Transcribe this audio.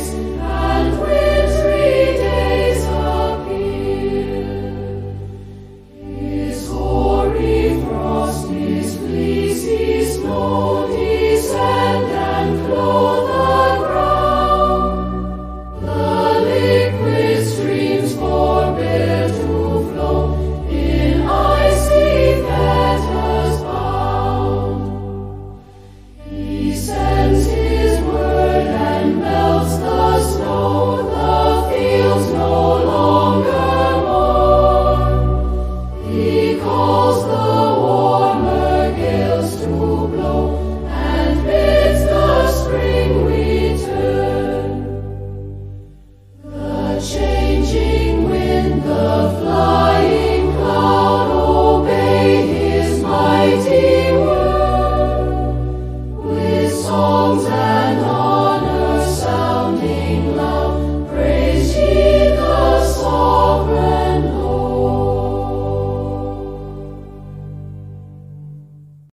and wintry days appear. His hoary frost, his fleecy snow descend and clothe the ground. The liquid streams forbear to flow, in icy fetters bound. He sends his word and melts the snow, the fields no longer mourn. He calls the warmer gales to blow, and bids the spring return. The changing wind, the flying cloud, obey his mighty word. With songs and